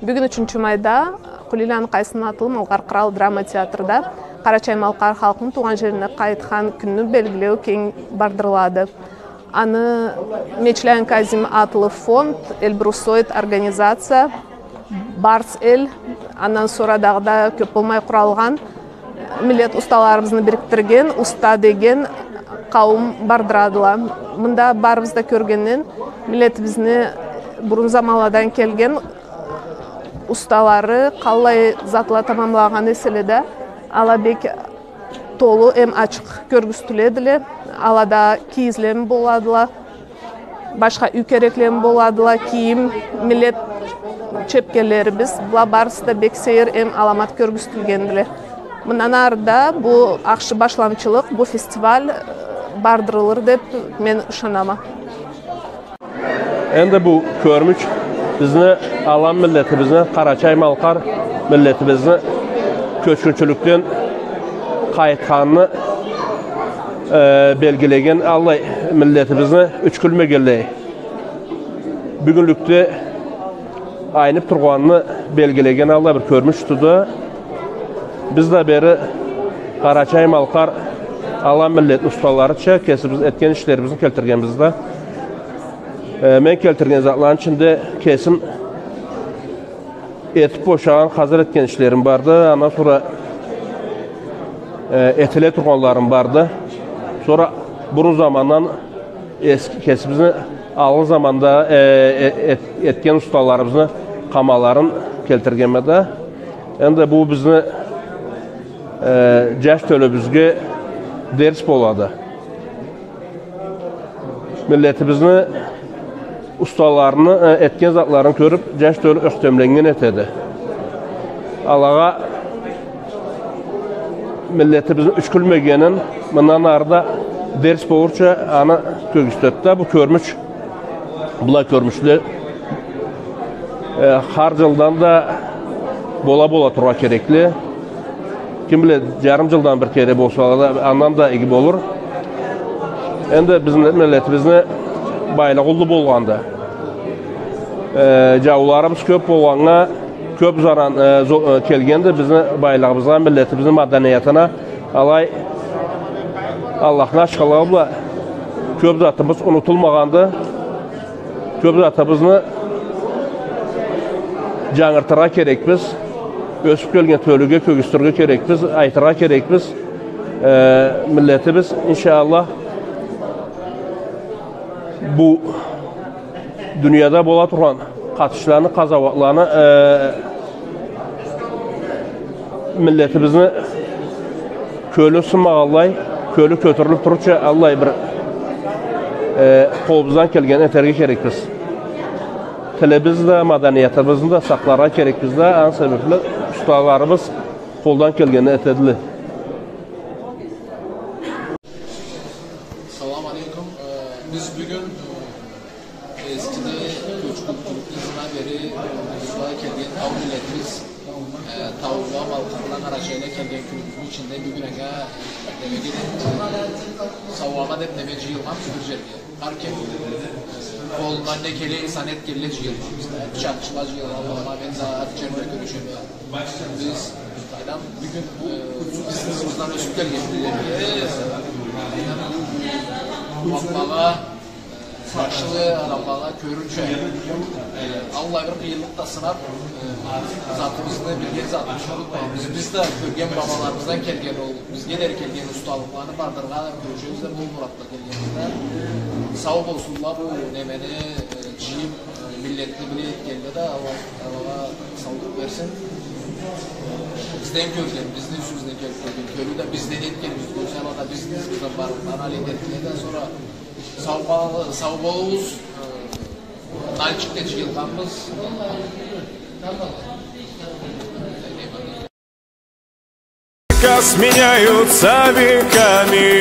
Бүгін 3 майда Құлилан Қайсын атылым Алқар Қырал драма театрда Қарачай Малқар халқының туған жеріне қайтқан күнні белгілеу кең бардырылады. Аны Мечлен Казим атылы фонд, Эльбрусоид организация, Барс Эл, анан сорадағда көп болмай құралған, милет ұсталарымызны біріктірген, ұста деген қауым бардырадыла. Мұнда барымызда көргеннен, милетімізні бұрын замаладан келген ұсталары қалай затыла тамамлаған еселеді. Алабек толы әм ашық көргістіледілі. Алада киізлем боладыла, башқа үйкереклем боладыла, киім, милет чепкелері біз. Бұла барысында бексейір әм аламат көргістілгенділі. Мұнан арда бұл ақшы башламчылық, бұл фестиваль бардырылыр деп мен ұшанама. Енді бұл көрміш бізді алам миллеті бізді, Қарачай Малқар миллеті бізді көшкіншіліктен қайтқанны белгілеген Аллай миллеті бізді үшкілме келдей. Бүгінлікте айнып тұрғанны белгілеген Аллай бір көрміш тұды. Бізді бері Қарачай Малқар алам миллет ұсталары кесіміз еткен ішлерімізін келтірген бізді. Мен келтірген затлан içinde kesim etip boşağın hazır etken işlerim vardı. Ondan sonra etile turganlarım vardı. Sonra burun zamandan eski kesimizin alın zamanda etken ustalarımızın kamaların keltirgenmede. Endi bu bizni jaş tölöbüzge ders boladı. Milletimizni ustalarını, etken zatlarını görüp, jaş tölü öktemlengen etedi. Alağa milletimizin üçkülmegenin, bundan arada ders boğurça ana kögüstötte. Bu körmüş, bula körmüşlü. Har yıldan da bola turga kerekli. Kim bilir, yarım yıldan bir kere bolsa da andan da iyi olur. Endi bizim milletimizni baylaqullu bolğanda. Jawlarımız köp bolğanğa köp zaran kelgende bizni baylağımızga, milletimizin madaniyatına alay Allah'ına aşkalağı köp zatımız unutulmağandı. Köp zatımızını жаңыртыра керек біз, өсіп келген төліге көгістірге керек біз, айтыра керек біз, миллетіміз, иншаллах, бұл дүнияда бола тұрған қатышыланы, қазаватланы миллетімізді көлі сымағалай, көлі көтіріліп тұрынша Аллай бір қолымыздан келген әтерге керек біз. Тілімізді, madaniyatımızı da saklara gerek bizde. En sebeple ustalarımız koldan kelgeni etedili. Selamun Aleyküm. Biz bugün eskide göçkültülük izine beri Rus'la kelgen av milletimiz tavuğa malkarla Karaçay'la kelgen kültürün içinde bugüne savvama dep demeci yılmam sürdürceliğe. Harken kolundan ne kele insan et kelle cıyılmam bizde. Bıçakçılar cıyılmam ama ben zaten çerme görüşemiyorum. Biz bugün bizimizden ösüp gelgen bakmağa, karşılığı aramağa görünce Allah bir kıyılıkta sınap zatımızda bilgen zatımızı unutmayın. Biz de görgen babalarımızdan kelgen olduk. Biz gelir kelgen ustalıklarını bardırğalar görüşümüzde bol muratla kelgenimizde. Sağ olsunlar bu nemeni ciyip milletli bile etkelde de Allah'a sağlık versin. Bizden görgen, bizden üstümüzden görgen, kölü de bizden etkimiz görsen o da bizden barından alet etkileden sonra sağ boluz, nalçıkta cıyılganımız. Сменяются веками,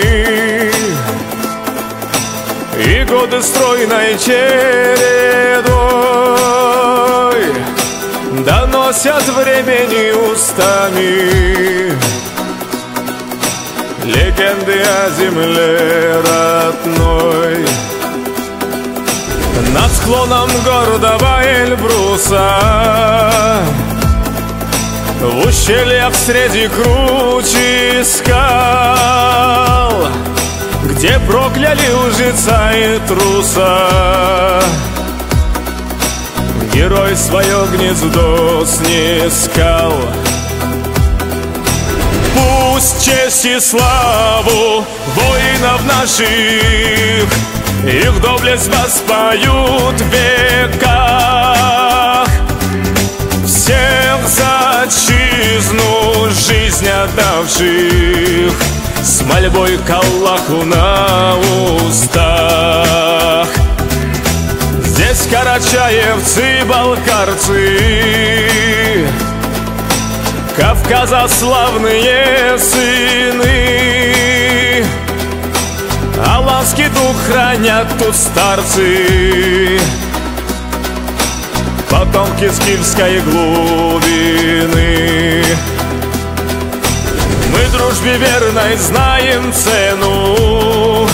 и годы стройной чередой доносят времени устами легенды о земле родной. Над склоном гордого Эльбруса В ущельях среди кручи скал, где прокляли лжеца и труса, герой свое гнездо снискал. Пусть честь и славу воинов наших, их доблесть воспоют в веках. Всех за отчизну жизнь отдавших, с мольбой к Аллаху на устах. Здесь карачаевцы, балкарцы, Кавказа славные сыны, аланский дух хранят тут старцы, потомки скифской глубины. Мы дружбе верной знаем цену,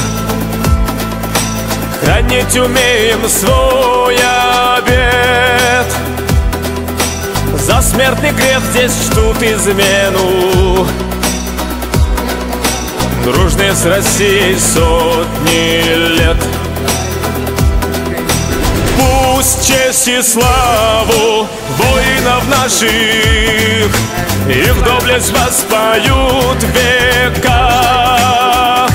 хранить умеем свой обет. За смертный грех здесь чтут измену, дружные с Россией сотни лет. Пусть честь и славу воинов наших, их доблесть воспоют в веках.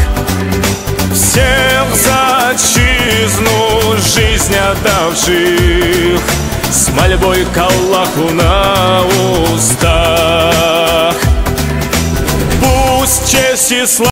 Всех за отчизну жизнь отдавших, с мольбой к Аллаху на устах. Пусть честь и слава